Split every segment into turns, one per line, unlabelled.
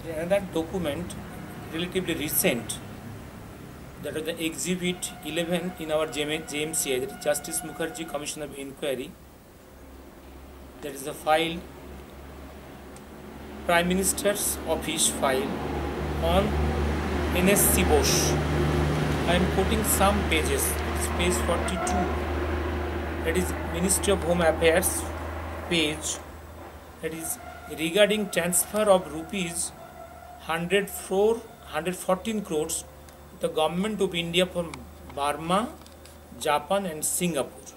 Another document relatively recent, that is the exhibit 11 in our JMCI, that is Justice Mukherjee Commission of Inquiry. That is the file, Prime Minister's Office file on NSC Bose. I am quoting some pages. It's page 42. That is Ministry of Home Affairs page. That is regarding transfer of rupees 114 crores to the government of India from Burma, Japan and Singapore.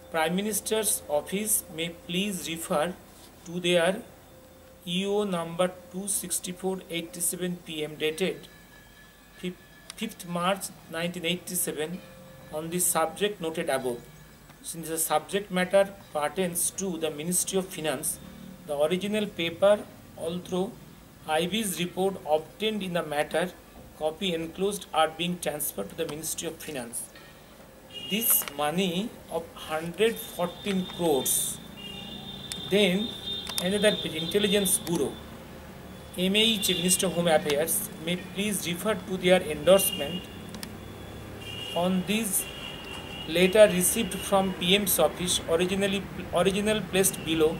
Prime Minister's Office may please refer to their EO number 26487 PM dated 5th March 1987 on the subject noted above. Since the subject matter pertains to the Ministry of Finance, the original paper, although IB's report obtained in the matter, copy enclosed, are being transferred to the Ministry of Finance. This money of 114 crores, then another Intelligence Bureau, MAH, Minister of Home Affairs, may please refer to their endorsement on this letter received from PM's office, original placed below,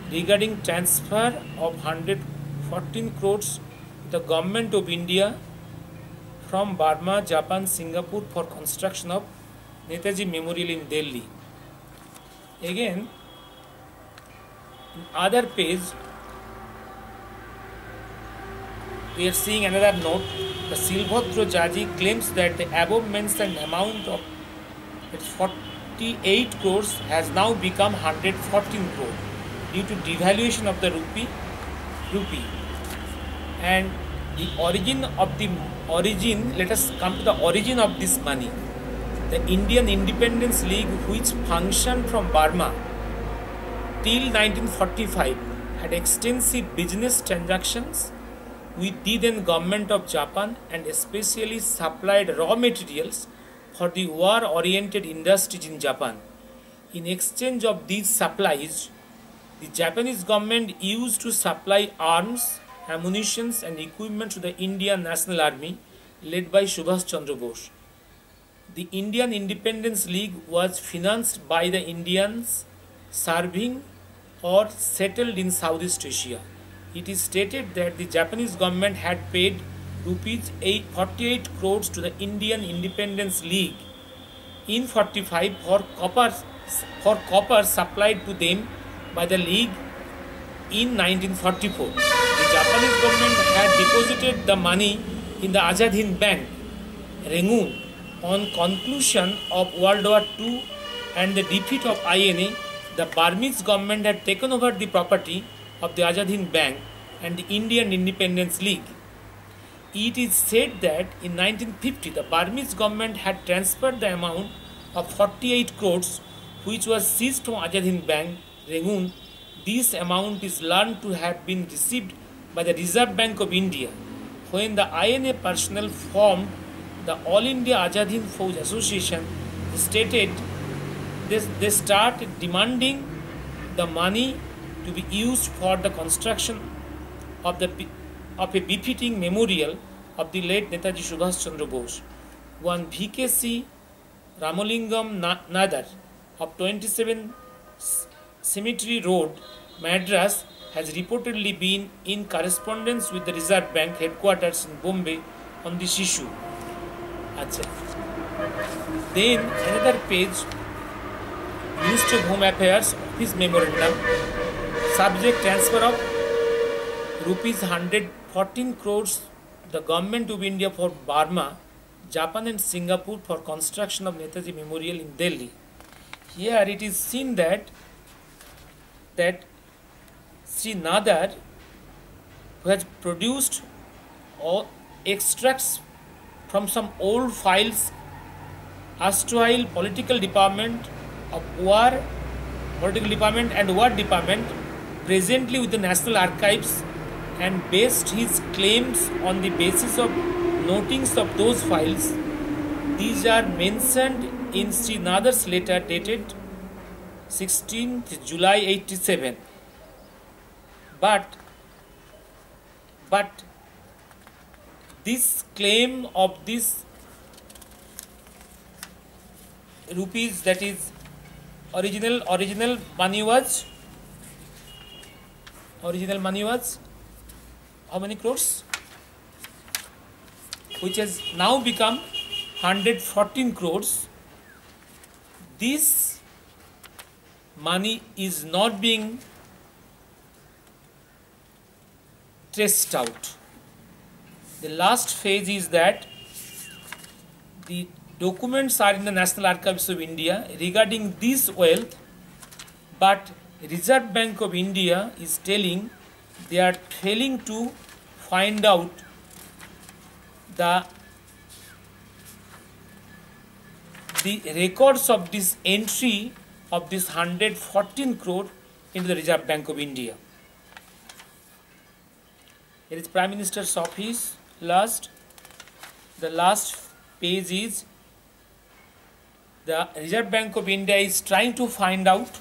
regarding transfer of 114 crores to the Government of India from Burma, Japan, Singapore for construction of Netaji Memorial in Delhi. Again, in other page, we are seeing another note. The Silbhadra Jaji claims that the above mentioned amount of 48 crores has now become 114 crores due to devaluation of the rupee. And let us come to the origin of this money. The Indian Independence League, which functioned from Burma till 1945, had extensive business transactions with the then government of Japan and especially supplied raw materials for the war-oriented industries in Japan. In exchange of these supplies, the Japanese government used to supply arms, ammunition and equipment to the Indian National Army led by Subhash Chandra Bose. The Indian Independence League was financed by the Indians serving or settled in Southeast Asia. It is stated that the Japanese government had paid rupees 48 crores to the Indian Independence League in 45 for copper supplied to them by the League in 1944. The Japanese government had deposited the money in the Azad Hind Bank, Rangoon. On conclusion of World War II and the defeat of INA, the Burmese government had taken over the property of the Azad Hind Bank and the Indian Independence League. It is said that in 1950 the Burmese government had transferred the amount of 48 crores which was seized from Azad Hind Bank, Rangoon. This amount is learned to have been received by the Reserve Bank of India. When the INA personnel formed the All India Azad Hind Fauj Association, they started demanding the money to be used for the construction of a befitting memorial of the late Netaji Subhash Chandra Bose. One VKC Ramalingam Nadar of 27 Cemetery Road, Madras, has reportedly been in correspondence with the Reserve Bank headquarters in Bombay on this issue. Then another page, Ministry of Home Affairs Office Memorandum, subject transfer of rupees 114 crores the Government of India for Burma, Japan and Singapore for construction of Netaji Memorial in Delhi. Here it is seen that Sri Nadar, who has produced extracts from some old files, erstwhile political department and war department, presently with the National Archives, and based his claims on the basis of notings of those files. These are mentioned in Sri Nadar's letter dated 16th July 87. But But this claim of this rupees, that is original money was how many crores, which has now become 114 crores. This money is not being traced out. The last phase is that the documents are in the National Archives of India regarding this wealth, but Reserve Bank of India is telling they are failing to find out the records of this entry of this 114 crore into the Reserve Bank of India. Here is Prime Minister's office. The last page is the Reserve Bank of India is trying to find out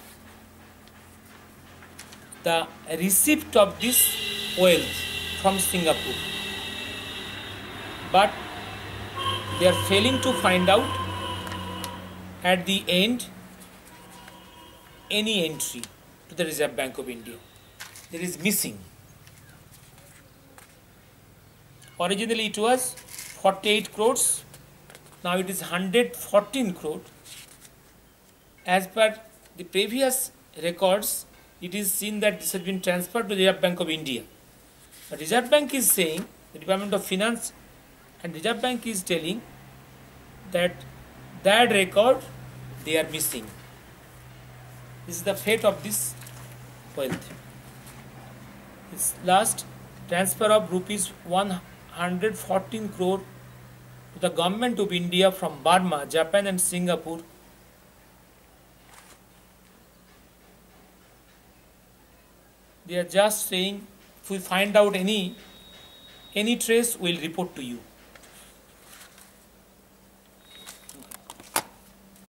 the receipt of this wealth from Singapore, but they are failing to find out at the end any entry to the Reserve Bank of India. There is missing. Originally it was 48 crores, now it is 114 crore. As per the previous records, it is seen that this has been transferred to the Reserve Bank of India. But Reserve Bank is saying, the Department of Finance and Reserve Bank is telling that that record they are missing. This is the fate of this wealth. This last transfer of rupees 114 crore to the government of India from Burma, Japan and Singapore. They are just saying, if we find out any trace, we will report to you.